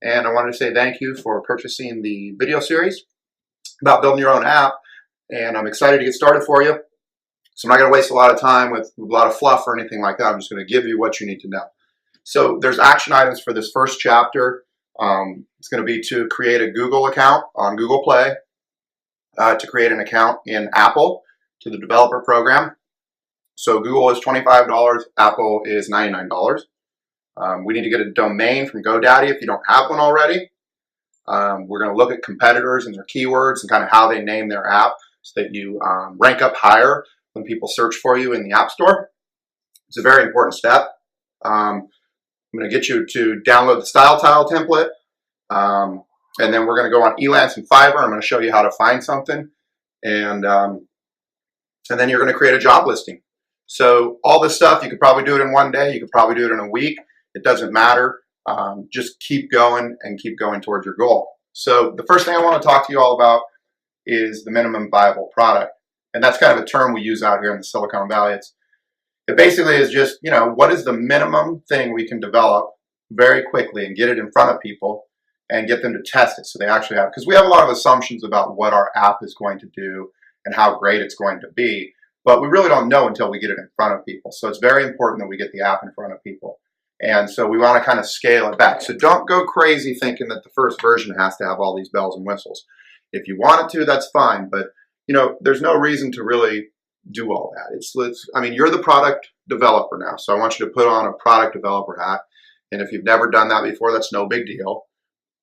and I wanted to say thank you for purchasing the video series about building your own app, and I'm excited to get started for you. So I'm not going to waste a lot of time with a lot of fluff or anything like that. I'm just going to give you what you need to know. So there's action items for this first chapter. It's going to be to create a Google account on Google Play, to create an account in Apple to the developer program. So Google is $25, Apple is $99. We need to get a domain from Godaddy if you don't have one already. We're going to look at competitors and their keywords and kind of how they name their app so that you rank up higher when people search for you in the App Store. It's a very important step. I'm going to get you to download the style tile template, and then we're going to go on Elance and Fivrr. I'm going to show you how to find something, and then you're going to create a job listing. So all this stuff, you could probably do it in one day. You could probably do it in a week. It doesn't matter. Just keep going and keep going towards your goal. So the first thing I want to talk to you all about is the minimum viable product. And that's kind of a term we use out here in the Silicon Valley. It basically is just, what is the minimum thing we can develop very quickly and get it in front of people and get them to test it so they actually have, because we have a lot of assumptions about what our app is going to do and how great it's going to be, but we really don't know until we get it in front of people. So it's very important that we get the app in front of people. And so we want to kind of scale it back. So don't go crazy thinking that the first version has to have all these bells and whistles. If you want it to, that's fine, but there's no reason to really do all that. I mean, you're the product developer now, so I want you to put on a product developer hat. And if you've never done that before, that's no big deal.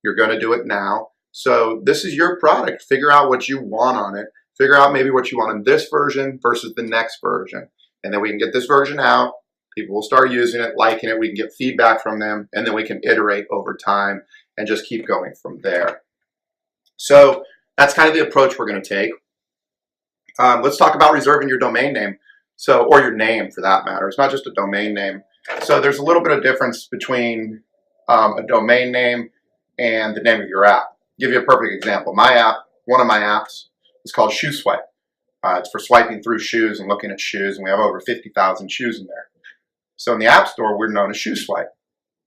You're going to do it now. So this is your product. Figure out what you want on it. Figure out maybe what you want in this version versus the next version. And then we can get this version out. People will start using it, liking it. We can get feedback from them, and then we can iterate over time and just keep going from there. So that's kind of the approach we're going to take. Let's talk about reserving your domain name, or your name for that matter. It's not just a domain name. So there's a little bit of difference between a domain name and the name of your app. I'll give you a perfect example. My app, one of my apps, is called Shoe Swipe. It's for swiping through shoes and looking at shoes, and we have over 50,000 shoes in there. So in the App Store, we're known as Shoe Swipe.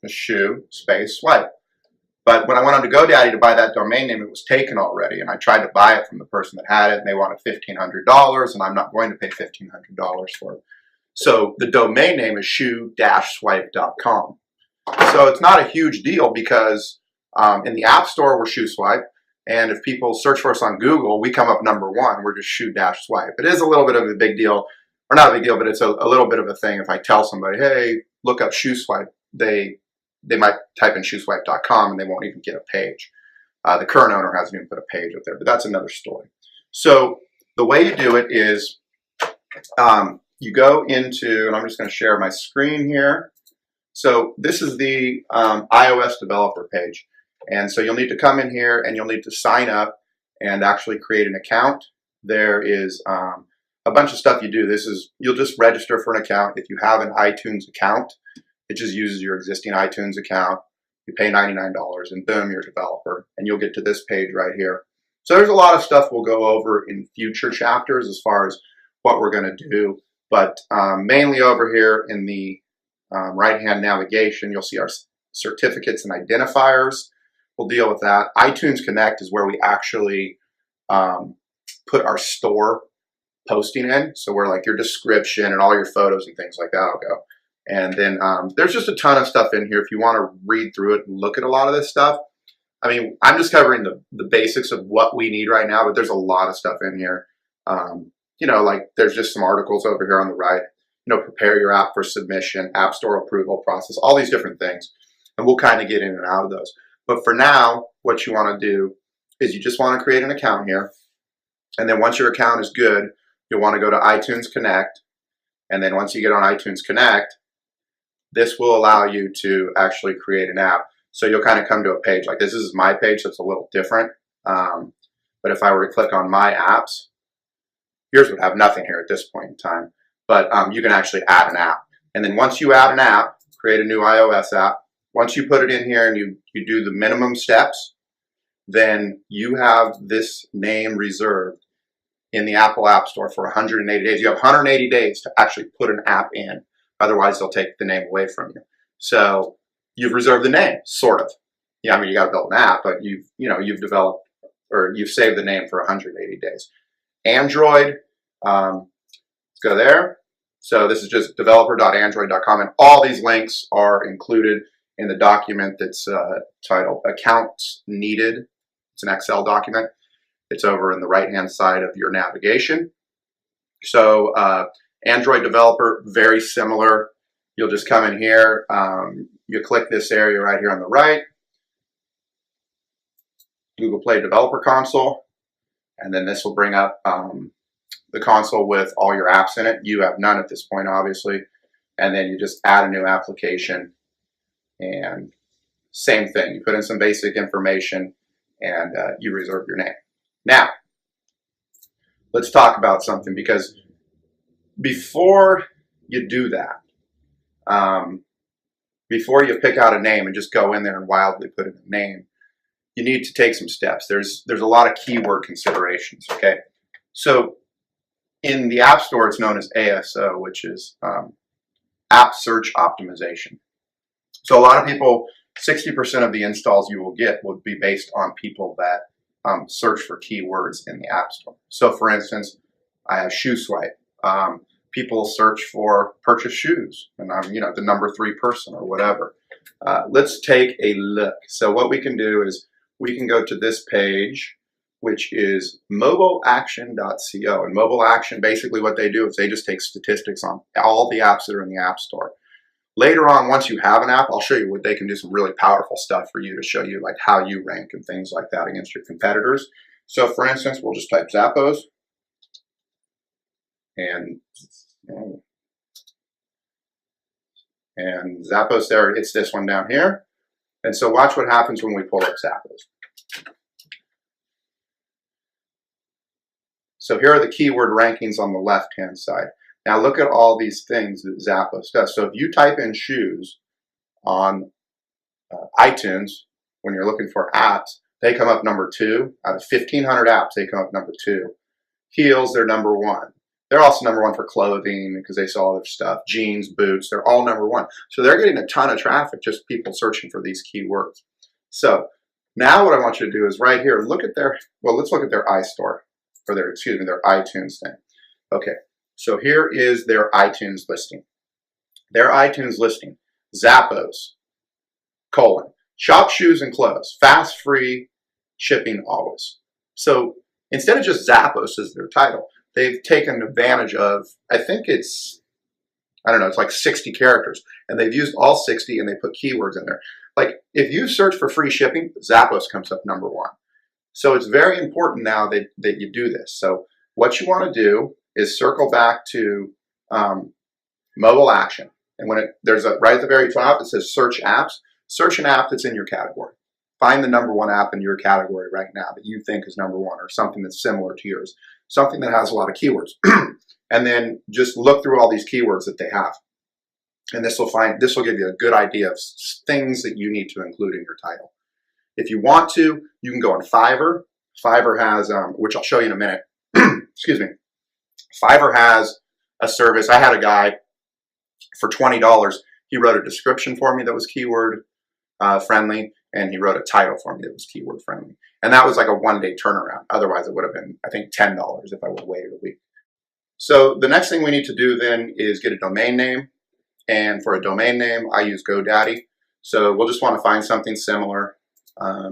A shoe space swipe. But when I went on to GoDaddy to buy that domain name, it was taken already, and I tried to buy it from the person that had it, and they wanted $1,500, and I'm not going to pay $1,500 for it. So the domain name is shoe-swipe.com. So it's not a huge deal because in the App Store, we're Shoe Swipe, and if people search for us on Google, we come up #1. We're just shoe-swipe. It is a little bit of a big deal, or not a big deal, but it's a little bit of a thing. If I tell somebody, hey, look up Shoe Swipe, they might type in shoeswipe.com and they won't even get a page. The current owner hasn't even put a page up there, but that's another story. So the way you do it is you go into, and I'm just going to share my screen here. So this is the iOS developer page. And so you'll need to come in here and you'll need to sign up and actually create an account. There is a bunch of stuff you do. You'll just register for an account. If you have an iTunes account, it just uses your existing iTunes account. You pay $99 and boom, you're a developer. And you'll get to this page right here. So there's a lot of stuff we'll go over in future chapters as far as what we're going to do. But mainly over here in the right-hand navigation, you'll see our certificates and identifiers. We'll deal with that. iTunes Connect is where we actually put our store posting in. So where like your description and all your photos and things like that will go. And then there's just a ton of stuff in here if you want to read through it and look at a lot of this stuff. I mean, I'm just covering the basics of what we need right now, but there's a lot of stuff in here. Like there's just some articles over here on the right. Prepare your app for submission, App Store approval process, all these different things. And we'll kind of get in and out of those. But for now, what you want to do is you just want to create an account here. And then once your account is good, you'll want to go to iTunes Connect. And then once you get on iTunes Connect, this will allow you to actually create an app. So you'll kind of come to a page like this. This is my page, so it's a little different. But if I were to click on My Apps, yours would have nothing here at this point in time. But you can actually add an app. And then once you add an app, create a new iOS app. Once you put it in here and you do the minimum steps, then you have this name reserved in the Apple App Store for 180 days. You have 180 days to actually put an app in. Otherwise, they'll take the name away from you. So you've reserved the name, sort of. yeah, I mean, you got to build an app, but you've developed or you've saved the name for 180 days. Android, let's go there. So this is just developer.android.com, and all these links are included in the document that's titled Accounts Needed. It's an Excel document. It's over in the right-hand side of your navigation. So Android developer, very similar. You'll just come in here. You click this area right here on the right. Google Play Developer Console. And then this will bring up the console with all your apps in it. You have none at this point, obviously. And then you just add a new application. And same thing. You put in some basic information and you reserve your name. Now, let's talk about something, because before you do that, before you pick out a name and just go in there and wildly put in a name, you need to take some steps. There's a lot of keyword considerations, okay? So in the App Store, it's known as ASO, which is App Search Optimization. So a lot of people, 60% of the installs you will get would be based on people that search for keywords in the App Store. So for instance, I have Shoe Swipe. People search for purchase shoes, and I'm the number 3 person or whatever. Let's take a look. So what we can do is we can go to this page, which is mobileaction.co. And Mobile Action, basically what they do is they just take statistics on all the apps that are in the App Store. Later on, once you have an app, I'll show you what they can do, some really powerful stuff for you to show you like how you rank and things like that against your competitors. So for instance, we'll just type Zappos. And Zappos there, it's this one down here. And so watch what happens when we pull up Zappos. So here are the keyword rankings on the left-hand side. Now look at all these things that Zappos does. So if you type in shoes on iTunes, when you're looking for apps, they come up number 2. Out of 1,500 apps, they come up number 2. Heels, they're number 1. They're also number 1 for clothing because they sell other stuff. Jeans, boots, they're all number 1. So they're getting a ton of traffic, just people searching for these keywords. So now what I want you to do is right here, look at their, well, let's look at their iStore, or their, excuse me, their iTunes thing. Okay, so here is their iTunes listing. Their iTunes listing, Zappos, shop shoes and clothes, fast, free shipping always. So instead of just Zappos as their title, they've taken advantage of, I think it's, I don't know, it's like 60 characters. And they've used all 60 and they put keywords in there. Like if you search for free shipping, Zappos comes up number 1. So it's very important now that you do this. So what you want to do is circle back to mobile action. And when there's right at the very top, it says search apps. Search an app that's in your category. Find the number 1 app in your category right now that you think is number 1, or something that's similar to yours. Something that has a lot of keywords. And then just look through all these keywords that they have. And this will give you a good idea of things that you need to include in your title. If you want to, you can go on Fivrr. Fivrr has, which I'll show you in a minute. Excuse me. Fivrr has a service. I had a guy for $20. He wrote a description for me that was keyword friendly, and he wrote a title for me that was keyword friendly. And that was like a 1-day turnaround. Otherwise, it would have been, I think, $10 if I would have waited a week. So the next thing we need to do then is get a domain name. And for a domain name, I use Godaddy. So we'll just want to find something similar. I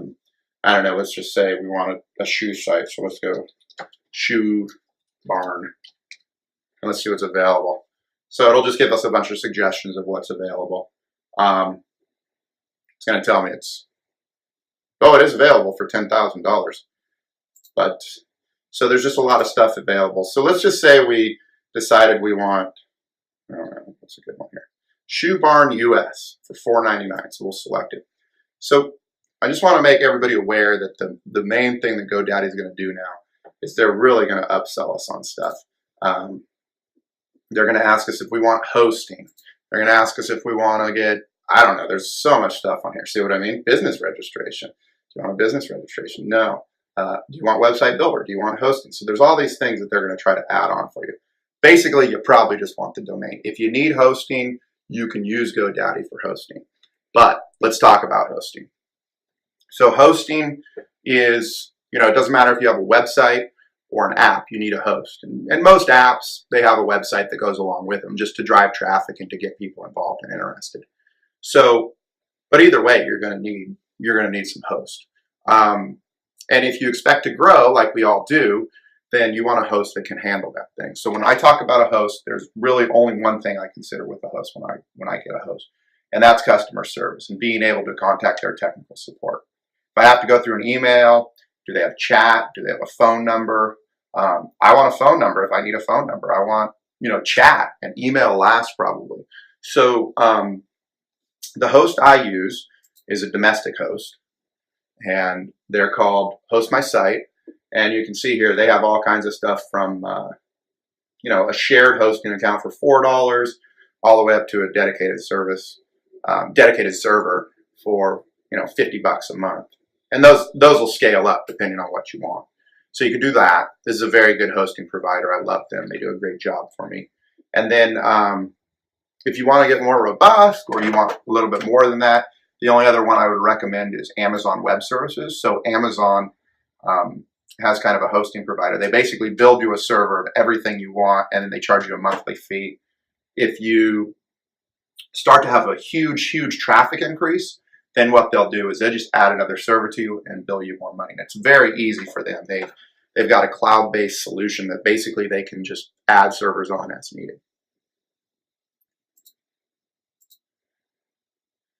don't know, let's just say we want a shoe site. So let's go Shoe Barn. And let's see what's available. So it'll just give us a bunch of suggestions of what's available. It's going to tell me it is available for $10,000. But so there's just a lot of stuff available. So let's just say we decided we want, I don't know, what's a good one here? Shoe Barn US for $4.99. So we'll select it. So I just want to make everybody aware that the main thing that GoDaddy is going to do now is they're really going to upsell us on stuff. They're going to ask us if we want hosting. They're going to ask us if we want to get, I don't know, there's so much stuff on here. See what I mean? Business registration. Do you want a business registration? No. Do you want website builder? Do you want hosting? So there's all these things that they're going to try to add on for you. Basically, you probably just want the domain. If you need hosting, you can use GoDaddy for hosting. But let's talk about hosting. So hosting is, it doesn't matter if you have a website or an app, you need a host. And most apps, they have a website that goes along with them just to drive traffic and to get people involved and interested. So, but either way, you're going to need some host. And if you expect to grow like we all do, then you want a host that can handle that thing. So when I talk about a host, there's really only one thing I consider with a host when I get a host, and that's customer service and being able to contact their technical support. If I have to go through an email, do they have chat? Do they have a phone number? I want a phone number if I need a phone number. I want, chat, and email last probably. So the host I use is a domestic host, and they're called Host My Site. And you can see here they have all kinds of stuff from, a shared hosting account for $4 all the way up to a dedicated server for, $50 a month. And those will scale up depending on what you want. So you can do that. This is a very good hosting provider. I love them. They do a great job for me. And then if you want to get more robust or you want a little bit more than that, the only other one I would recommend is Amazon Web Services. So Amazon has kind of a hosting provider. They basically build you a server of everything you want, and then they charge you a monthly fee. If you start to have a huge traffic increase, then what they'll do is they'll just add another server to you and bill you more money. And it's very easy for them. They've got a cloud-based solution that basically they can just add servers on as needed.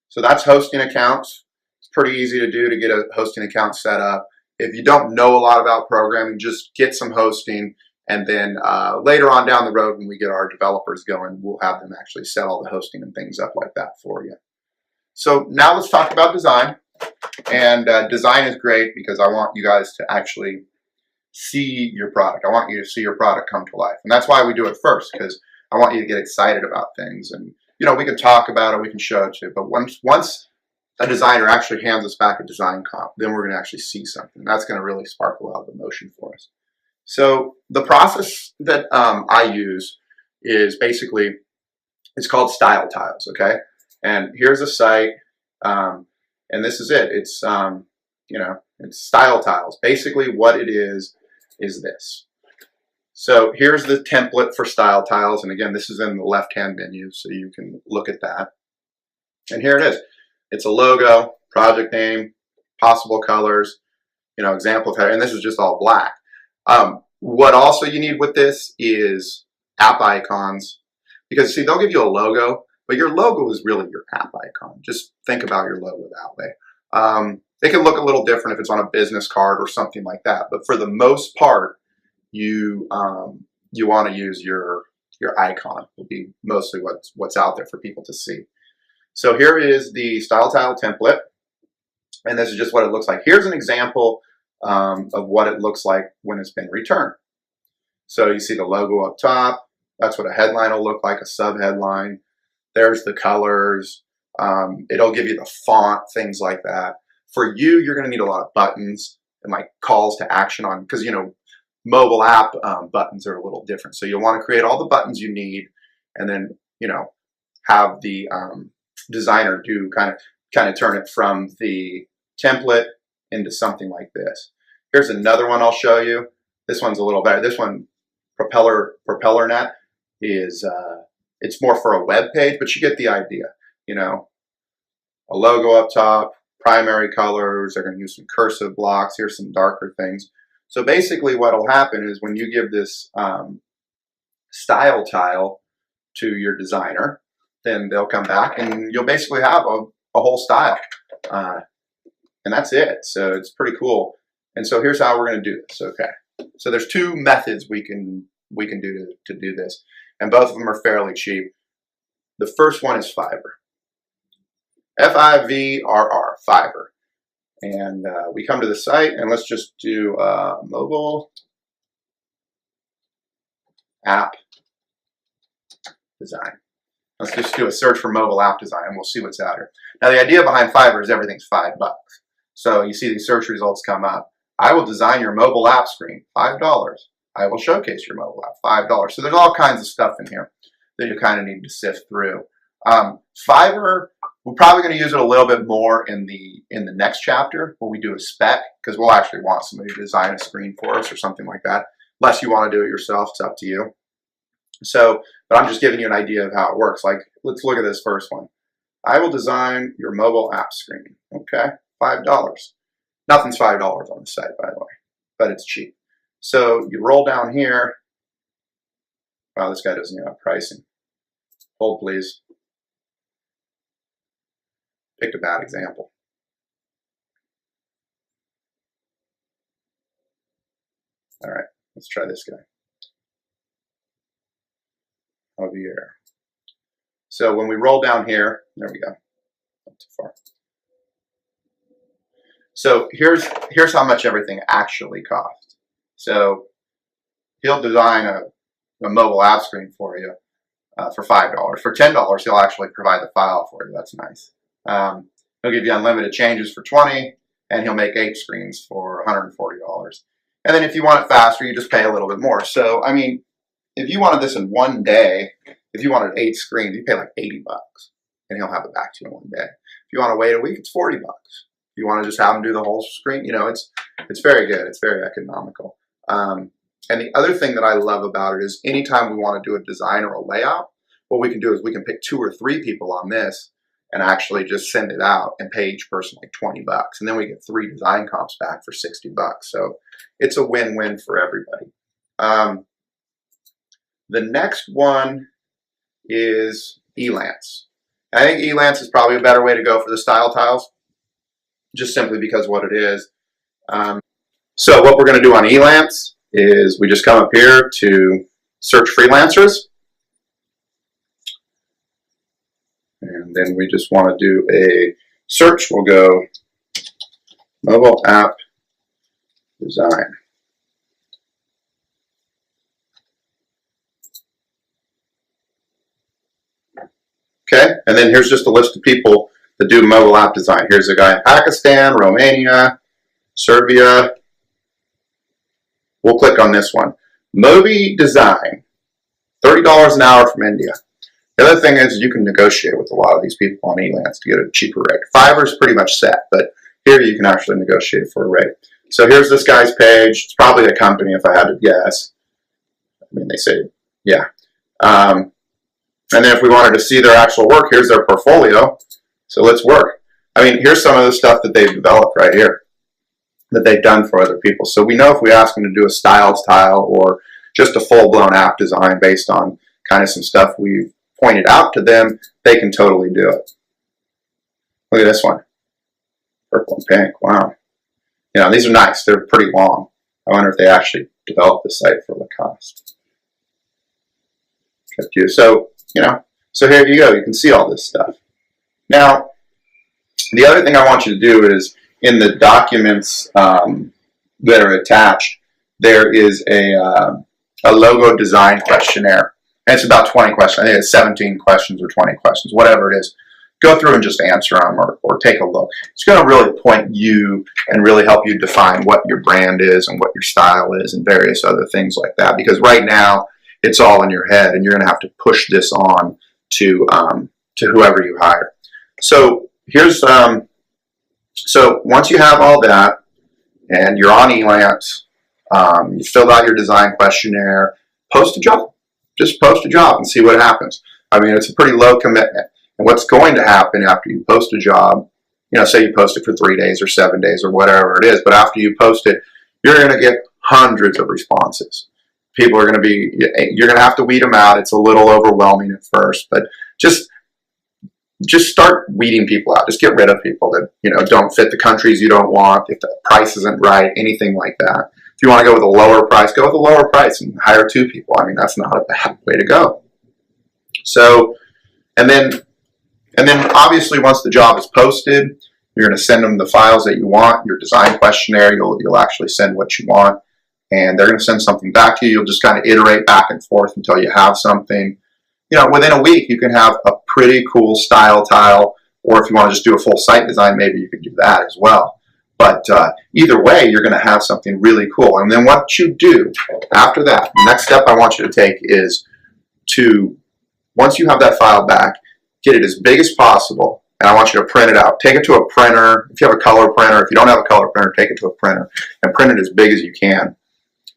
So that's hosting accounts. It's pretty easy to do to get a hosting account set up. If you don't know a lot about programming, just get some hosting, and then later on down the road when we get our developers going, we'll have them actually set all the hosting and things up like that for you. So now let's talk about design. And design is great because I want you guys to actually see your product. I want you to see your product come to life. And that's why we do it first, because I want you to get excited about things. And, we can talk about it, we can show it to you. But once a designer actually hands us back a design comp, then we're going to actually see something. That's going to really spark a lot of emotion for us. So the process that I use is basically, it's called style tiles, okay? And here's a site, and this is it. It's, it's style tiles. Basically what it is this. So here's the template for style tiles. And again, this is in the left-hand menu, so you can look at that. And here it is. It's a logo, project name, possible colors, example of header, and this is just all black. What also you need with this is app icons, because see, they'll give you a logo, but your logo is really your app icon. Just think about your logo that way. It can look a little different if it's on a business card or something like that, but for the most part, you want to use your icon. Will be mostly what's out there for people to see. So here is the style tile template, and this is just what it looks like. Here's an example of what it looks like when it's been returned. So you see the logo up top. That's what a headline will look like, a sub-headline. There's the colors. It'll give you the font, things like that. For you, you're going to need a lot of buttons and like calls to action on, because mobile app buttons are a little different. So you'll want to create all the buttons you need, and then have the designer do kind of turn it from the template into something like this. Here's another one I'll show you. This one's a little better. This one, Propeller Net, is it's more for a web page, but you get the idea. A logo up top, primary colors. They're going to use some cursive blocks. Here's some darker things. So basically what will happen is when you give this style tile to your designer, then they'll come back and you'll basically have a whole style. And that's it. So it's pretty cool. And so here's how we're going to do this. Okay. So there's two methods we can do to do this. And both of them are fairly cheap. The first one is Fivrr. Fivrr, Fivrr. And we come to the site, and let's just do mobile app design. Let's just do a search for mobile app design, and we'll see what's out here. Now, the idea behind Fivrr is everything's $5. So you see these search results come up. I will design your mobile app screen, $5. I will showcase your mobile app, $5. So there's all kinds of stuff in here that you kind of need to sift through. Fivrr We're probably going to use it a little bit more in the next chapter when we do a spec, because we'll actually want somebody to design a screen for us or something like that. Unless you want to do it yourself, it's up to you. So, but I'm just giving you an idea of how it works. Like, let's look at this first one. I will design your mobile app screen. Okay, $5. Nothing's $5 on the site, by the way, but it's cheap. So you roll down here. Wow, this guy doesn't even have pricing. Hold, please. Picked a bad example. All right, let's try this guy. Javier. So when we roll down here, there we go. Not too far. So here's how much everything actually costs. So he'll design a mobile app screen for you for $5. For $10, he'll actually provide the file for you. That's nice. He'll give you unlimited changes for $20, and he'll make 8 screens for $140. And then if you want it faster, you just pay a little bit more. So, I mean, if you wanted this in one day, if you wanted 8 screens, you pay like $80, and he'll have it back to you in one day. If you want to wait a week, it's $40. If you want to just have him do the whole screen, you know, it's very good. It's very economical. And the other thing that I love about it is anytime we want to do a design or a layout, what we can do is we can pick 2 or 3 people on this and actually just send it out and pay each person like $20. And then we get 3 design comps back for $60. So it's a win-win for everybody. The next one is Elance. I think Elance is probably a better way to go for the style tiles, just simply because of what it is. So what we're going to do on Elance is we just come up here to search freelancers. And then we just want to do a search. We'll go mobile app design. Okay, and then here's just a list of people that do mobile app design. Here's a guy in Pakistan, Romania, Serbia. We'll click on this one. Mobi Design, $30 an hour from India. The other thing is you can negotiate with a lot of these people on Elance to get a cheaper rate. Fiverr is pretty much set, but here you can actually negotiate for a rate. So here's this guy's page. It's probably a company if I had to guess. I mean, they say, yeah. And then if we wanted to see their actual work, here's their portfolio. So let's work. I mean, here's some of the stuff that they've developed right here that they've done for other people. So we know if we ask them to do a styles tile or just a full-blown app design based on kind of some stuff we've pointed out to them, they can totally do it. Look at this one. Purple and pink. Wow. You know, these are nice. They're pretty long. I wonder if they actually developed the site for Lacoste. So, you know, so here you go. You can see all this stuff. Now, the other thing I want you to do is in the documents that are attached, there is a logo design questionnaire. And it's about 20 questions. I think it's 17 questions or 20 questions, whatever it is. Go through and just answer them or take a look. It's going to really point you and really help you define what your brand is and what your style is and various other things like that. Because right now, it's all in your head, and you're going to have to push this on to whoever you hire. So here's so once you have all that, and you're on Elance, you filled out your design questionnaire, post a job. Just post a job and see what happens. I mean, it's a pretty low commitment. And what's going to happen after you post a job, you know, say you post it for 3 days or 7 days or whatever it is, but after you post it, you're going to get hundreds of responses. People are going to be, you're going to have to weed them out. It's a little overwhelming at first, but just start weeding people out. Just get rid of people that, you know, don't fit the countries you don't want, if the price isn't right, anything like that. If you want to go with a lower price, go with a lower price and hire 2 people. I mean, that's not a bad way to go. So, and then obviously once the job is posted, you're going to send them the files that you want, your design questionnaire. You'll actually send what you want, and they're going to send something back to you. You'll just kind of iterate back and forth until you have something. You know, within a week, you can have a pretty cool style tile, or if you want to just do a full site design, maybe you could do that as well. But either way, you're going to have something really cool. And then what you do after that, the next step I want you to take is to, once you have that file back, get it as big as possible and I want you to print it out. Take it to a printer. If you have a color printer, if you don't have a color printer, take it to a printer and print it as big as you can.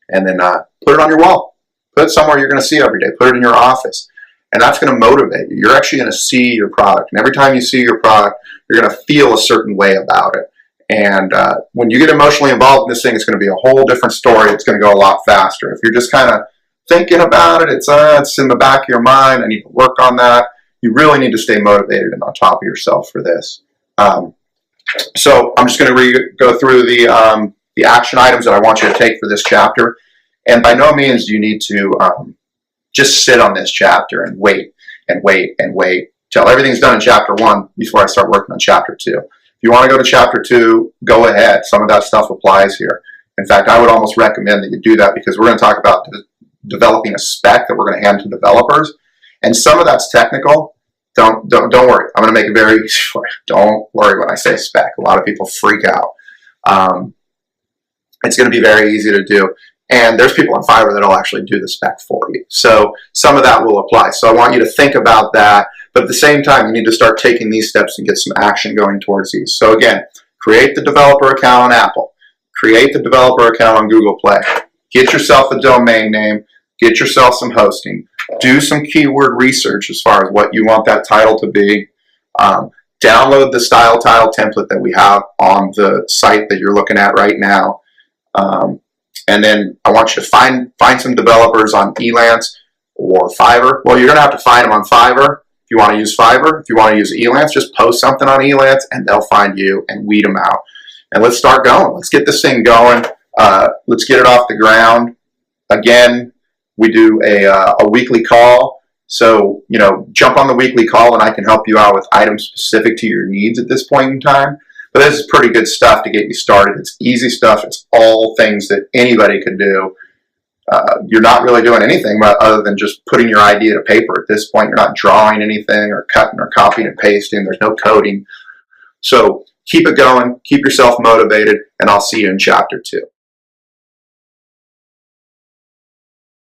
And then put it on your wall. Put it somewhere you're going to see every day. Put it in your office. And that's going to motivate you. You're actually going to see your product. And every time you see your product, you're going to feel a certain way about it. And when you get emotionally involved in this thing, it's going to be a whole different story. It's going to go a lot faster. If you're just kind of thinking about it, it's in the back of your mind, I need to work on that. You really need to stay motivated and on top of yourself for this. So I'm just going to go through the action items that I want you to take for this chapter. And by no means do you need to just sit on this chapter and wait and wait and wait till everything's done in chapter 1 before I start working on chapter 2. If you want to go to chapter 2, go ahead. Some of that stuff applies here. In fact, I would almost recommend that you do that, because we're going to talk about developing a spec that we're going to hand to developers. And some of that's technical. Don't worry. I'm going to make it very easy for you. Don't worry when I say spec. A lot of people freak out. It's going to be very easy to do. And there's people on Fivrr that'll actually do the spec for you. So some of that will apply. So I want you to think about that. But at the same time, you need to start taking these steps and get some action going towards these. So again, create the developer account on Apple. Create the developer account on Google Play. Get yourself a domain name. Get yourself some hosting. Do some keyword research as far as what you want that title to be. Download the style title template that we have on the site that you're looking at right now. And then I want you to find some developers on Elance or Fivrr. Well, you're going to have to find them on Fivrr if you want to use Fivrr. If you want to use Elance, just post something on Elance and they'll find you and weed them out. And let's start going. Let's get this thing going. Let's get it off the ground. Again, we do a weekly call. So, jump on the weekly call and I can help you out with items specific to your needs at this point in time. But this is pretty good stuff to get you started. It's easy stuff. It's all things that anybody could do. You're not really doing anything other than just putting your idea to paper at this point. You're not drawing anything or cutting or copying and pasting. There's no coding. So keep it going. Keep yourself motivated, and I'll see you in chapter 2.